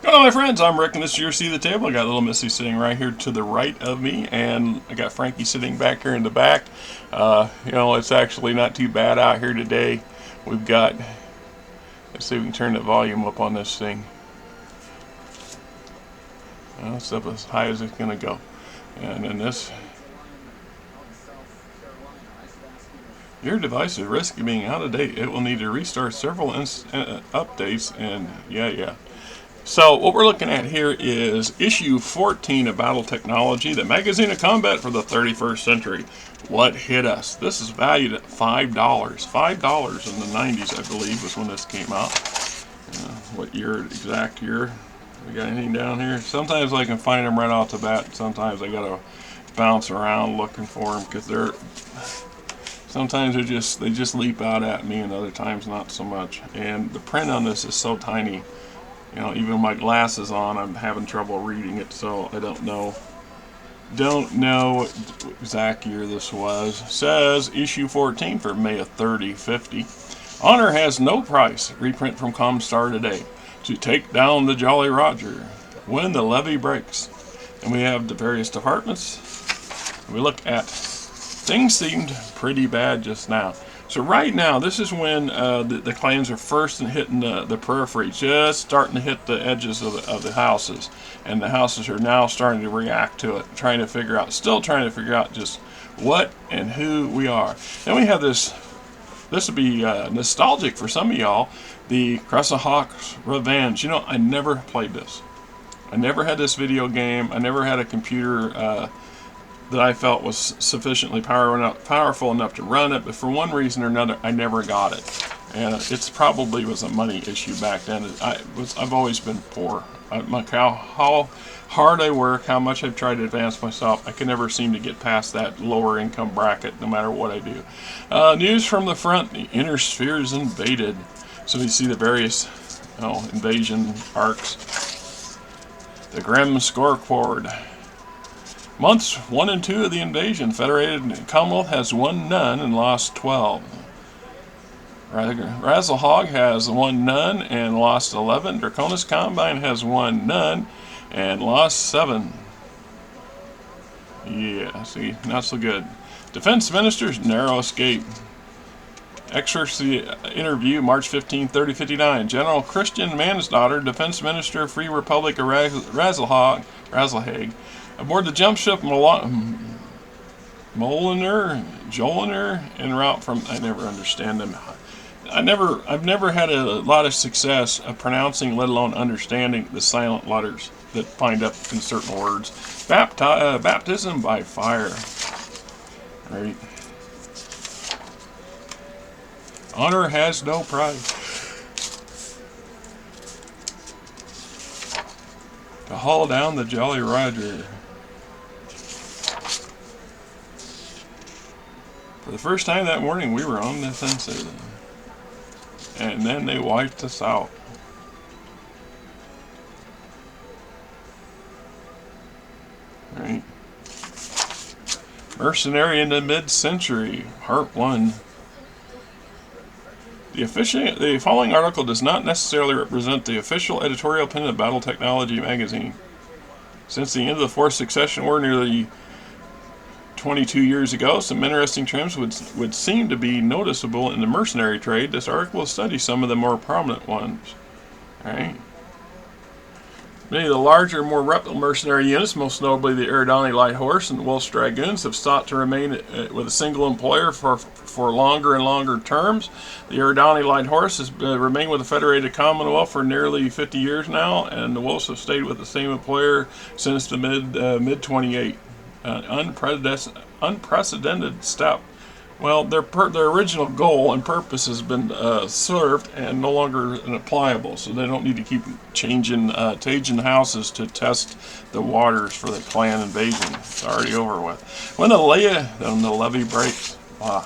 Hello my friends, I'm Rick and this is your seat at the table. I got little Missy sitting right here to the right of me, and I got Frankie sitting back here in the back. It's actually not too bad out here today. We've got, let's see if we can turn the volume up on this thing. It's up as high as it's going to go. And then this, your device is risky being out of date. It will need to restart several updates, and yeah. So what we're looking at here is issue 14 of Battletechnology, the magazine of combat for the 31st century. What hit us? This is valued at $5. $5 in the 90s, I believe, was when this came out. What year, exact year? We got anything down here? Sometimes I can find them right off the bat. Sometimes I gotta bounce around looking for them because sometimes they just leap out at me, and other times not so much. And the print on this is so tiny. Even with my glasses on, I'm having trouble reading it, so I don't know what exact year this was. It says issue 14 for May of 3050. Honor has no price. Reprint from Comstar today. To take down the Jolly Roger. When the levee breaks. And we have the various departments. We look at things seemed pretty bad just now. So right now, this is when the clans are first hitting the periphery, just starting to hit the edges of the houses. And the houses are now starting to react to it, still trying to figure out just what and who we are. Then we have this will be nostalgic for some of y'all, the Crescent Hawk's Revenge. I never played this. I never had this video game. I never had a computer that I felt was sufficiently powerful enough to run it, but for one reason or another, I never got it. And it probably was a money issue back then. I've always been poor. How hard I work, how much I've tried to advance myself, I can never seem to get past that lower income bracket, no matter what I do. News from the front: the inner sphere is invaded. So you see the various invasion arcs. The Grim Scorecard. Months 1 and 2 of the invasion. Federated Commonwealth has won none and lost 12. Razzlehog has won none and lost 11. Draconis Combine has won none and lost 7. Yeah, see, not so good. Defense Minister's narrow escape. Exercy interview, March 15, 3059. General Christian Mansdaughter, Defense Minister, Free Republic of Razzlehag, aboard the jump ship Joliner en route from. I never understand them. I've never had a lot of success of pronouncing, let alone understanding, the silent letters that find up in certain words. Baptism by fire. Right. Honor has no price. To haul down the Jolly Roger. For the first time that morning, we were on the offensive. And then they wiped us out. Right. Mercenary in the mid-century, Part 1. The following article does not necessarily represent the official editorial opinion of Battletechnology magazine. Since the end of the Fourth Succession War nearly 22 years ago, some interesting trends would seem to be noticeable in the mercenary trade. This article will study some of the more prominent ones. Alright. Many of the larger, more reputable mercenary units, most notably the Eridani Light Horse and the Wolf's Dragoons, have sought to remain with a single employer for longer and longer terms. The Eridani Light Horse has remained with the Federated Commonwealth for nearly 50 years now, and the Wolves have stayed with the same employer since the mid-28. Unprecedented step. Well, their original goal and purpose has been served and no longer applicable, so they don't need to keep changing houses to test the waters for the clan invasion. It's already over with. When the levee breaks. Wow.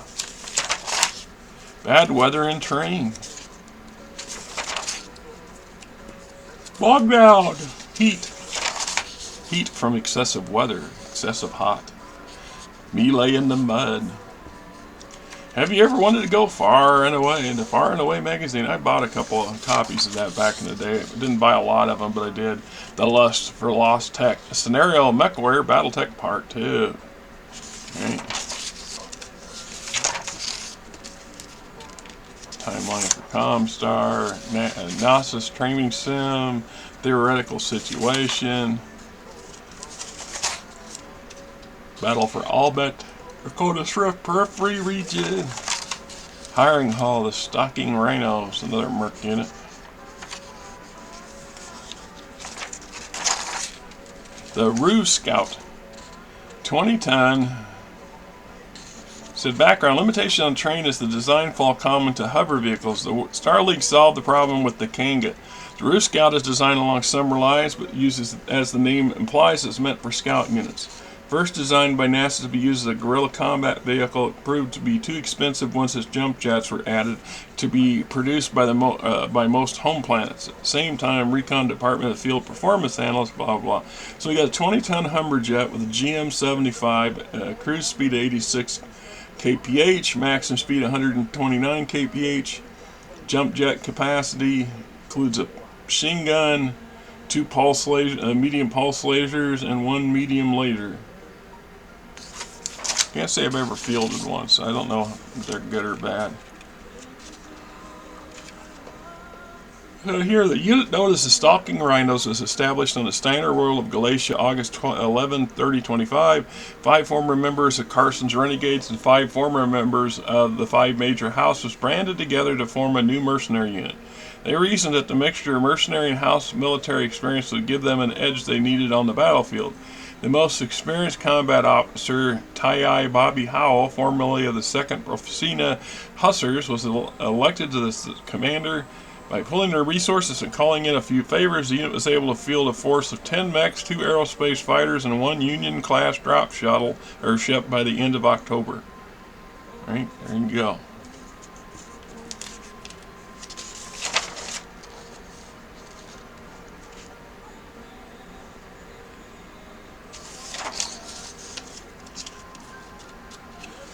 Bad weather and terrain. Bog down. Heat from excessive weather. Excessive hot. Melee in the mud. Have you ever wanted to go far and away? In the Far and Away magazine, I bought a couple of copies of that back in the day. I didn't buy a lot of them, but I did. The Lust for Lost Tech. Scenario MechWarrior BattleTech Part 2. Right. Timeline for Comstar. Gnosis Training Sim. Theoretical Situation. Battle for Albet. Dakota Shrift Periphery Region. Hiring Hall, the Stalking Rhinos, another Merc unit. The Roo Scout, 20-ton. Said background, limitation on terrain is the design flaw common to hover vehicles. The Star League solved the problem with the Kanga. The Roo Scout is designed along summer lines, but uses, as the name implies, is meant for scout units. First designed by NASA to be used as a guerrilla combat vehicle, it proved to be too expensive once its jump jets were added to be produced by by most home planets. At the same time, Recon Department of Field Performance Analysts, blah, blah, blah. So we got a 20-ton Humber jet with a GM75, cruise speed 86 kph, maximum speed 129 kph, jump jet capacity, includes a machine gun, 2 pulse medium pulse lasers, and 1 medium laser. Can't say I've ever fielded one, so I don't know if they're good or bad. So here, the unit known as the Stalking Rhinos was established on the Steiner World of Galatia, August 11, 3025. 5 former members of Carson's Renegades and 5 former members of the 5 major House was branded together to form a new mercenary unit. They reasoned that the mixture of mercenary and house military experience would give them an edge they needed on the battlefield. The most experienced combat officer, Tai Bobby Howell, formerly of the 2nd Profesina Hussars, was elected to the commander. By pulling their resources and calling in a few favors, the unit was able to field a force of 10 mechs, 2 aerospace fighters, and 1 Union-class drop shuttle or ship by the end of October. All right, there you go.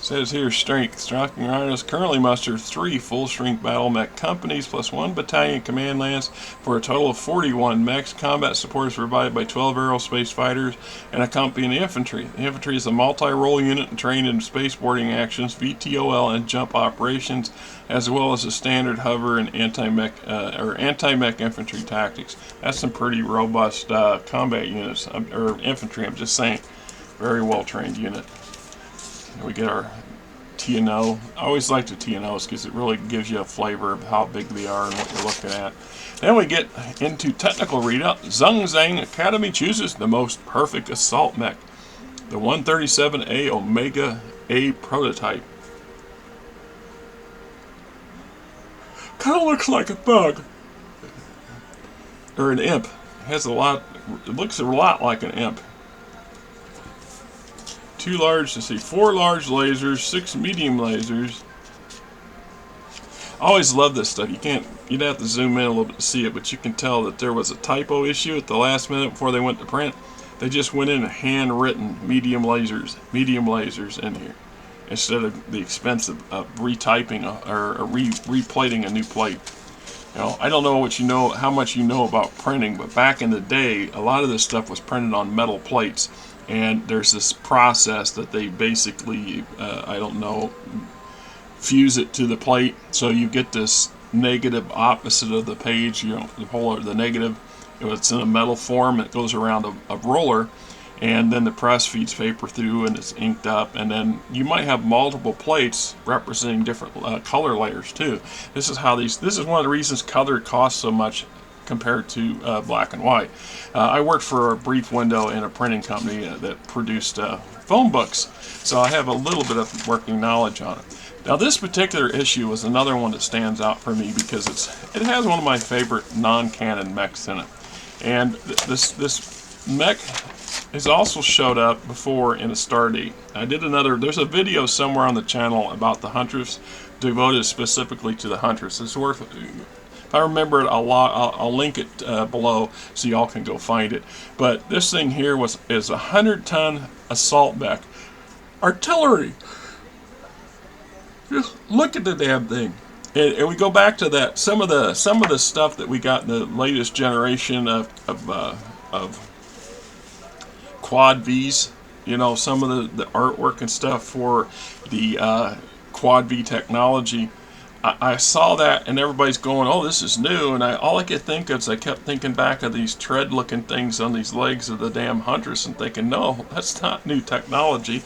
Says here, strength. Stalking Rhinos currently muster 3 full-strength battle mech companies plus 1 battalion command lance for a total of 41 mechs. Combat support is provided by 12 aerospace fighters and accompanying infantry. The infantry is a multi-role unit and trained in spaceboarding actions, VTOL, and jump operations, as well as a standard hover and anti-mech infantry tactics. That's some pretty robust combat units, or infantry, I'm just saying. Very well-trained unit. We get our TNO. I always like the TNOs because it really gives you a flavor of how big they are and what you're looking at. Then we get into technical readout. Zhang Zhang Academy chooses the most perfect assault mech. The 137A Omega A prototype. Kind of looks like a bug. Or an imp. It looks a lot like an imp. 4 large lasers, 6 medium lasers. I always love this stuff. You'd have to zoom in a little bit to see it, but you can tell that there was a typo issue at the last minute before they went to print. They just went in and handwritten medium lasers in here, instead of the expense of retyping or replating a new plate. You know, I don't know how much you know about printing, but back in the day, a lot of this stuff was printed on metal plates. And there's this process that they basically, fuse it to the plate. So you get this negative opposite of the page, the negative. It's in a metal form. It goes around a roller, and then the press feeds paper through, and it's inked up. And then you might have multiple plates representing different color layers too. This is one of the reasons color costs so much compared to black and white. I worked for a brief window in a printing company that produced phone books, so I have a little bit of working knowledge on it. Now this particular issue was another one that stands out for me because it has one of my favorite non-canon mechs in it. And this mech has also showed up before in a Stardate. There's a video somewhere on the channel about the Huntress, devoted specifically to the Huntress. It's worth, if I remember it, I'll link it below so y'all can go find it. But this thing here is a 100-ton assault mech. Artillery! Just look at the damn thing. And we go back to that some of the stuff that we got in the latest generation of quad V's. You know, some of the artwork and stuff for the quad V technology. I saw that and everybody's going, "Oh, this is new," and all I could think of is I kept thinking back of these tread-looking things on these legs of the damn Huntress and thinking, "No, that's not new technology.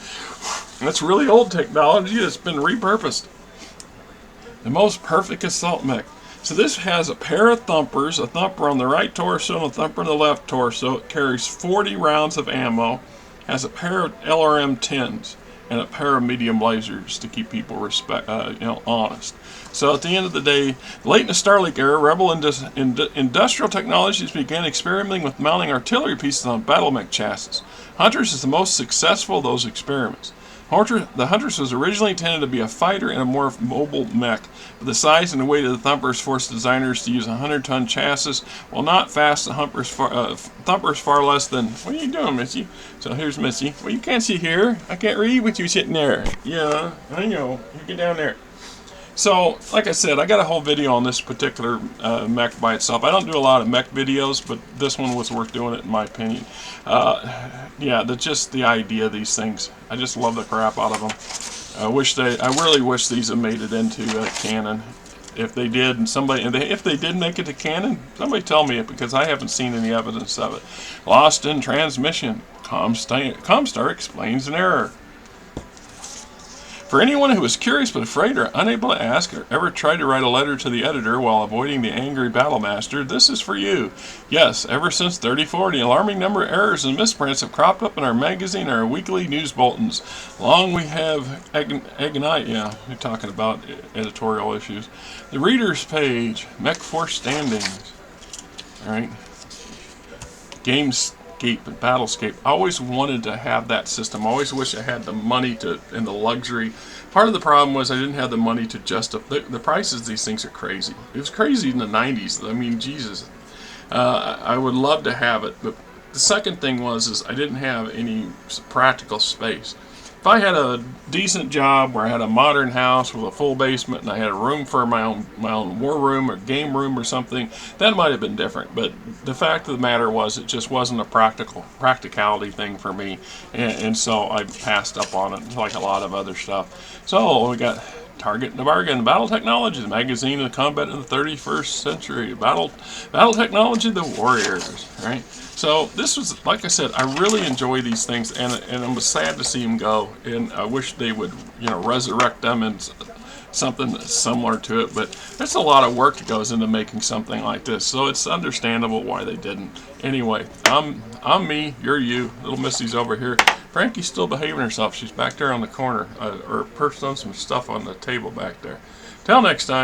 That's really old technology that's been repurposed." The most perfect assault mech. So this has a pair of thumpers, a thumper on the right torso and a thumper on the left torso. It carries 40 rounds of ammo, has a pair of LRM-10s, and a pair of medium lasers to keep people honest. So at the end of the day, late in the Starlink era, Rebel Industrial Technologies began experimenting with mounting artillery pieces on BattleMech chassis. Huntress is the most successful of those experiments. The Huntress was originally intended to be a fighter and a more mobile mech, but the size and the weight of the thumpers forced designers to use a 100-ton chassis. While not fast, the thumper's far less than... What are you doing, Missy? So here's Missy. Well, you can't see here. I can't read with you sitting there. Yeah, I know. You get down there. So, like I said, I got a whole video on this particular mech by itself. I don't do a lot of mech videos, but this one was worth doing it in my opinion. Yeah, just the idea of these things. I just love the crap out of them. I really wish these had made it into canon. If they did, and if they did make it to canon, somebody tell me it, because I haven't seen any evidence of it. Lost in transmission. Comstar explains an error. For anyone who is curious but afraid or unable to ask or ever tried to write a letter to the editor while avoiding the angry battlemaster, this is for you. Yes, ever since 3040, alarming number of errors and misprints have cropped up in our magazine and our weekly news bulletins. Long we have ignite. Yeah, you're talking about editorial issues. The readers page, Mech Force standings. All right. Games. And Battlescape. I always wanted to have that system. I always wish I had the money and the luxury. Part of the problem was I didn't have the money to justify. The prices of these things are crazy. It was crazy in the 90s. I mean, Jesus. I would love to have it, but the second thing was I didn't have any practical space. If I had a decent job where I had a modern house with a full basement and I had a room for my own war room or game room or something, that might have been different. But the fact of the matter was it just wasn't a practicality thing for me, and so I passed up on it like a lot of other stuff. So we got Target in the Bargain, Battletechnology, the magazine of the combat in the 31st century, Battletechnology, the Warriors, right? So this was, like I said, I really enjoy these things, and I was sad to see them go, and I wish they would, resurrect them and something similar to it. But there's a lot of work that goes into making something like this, so it's understandable why they didn't. Anyway, I'm me, you're you. Little Missy's over here. Frankie's still behaving herself. She's back there on the corner, or perched on some stuff on the table back there. Till next time.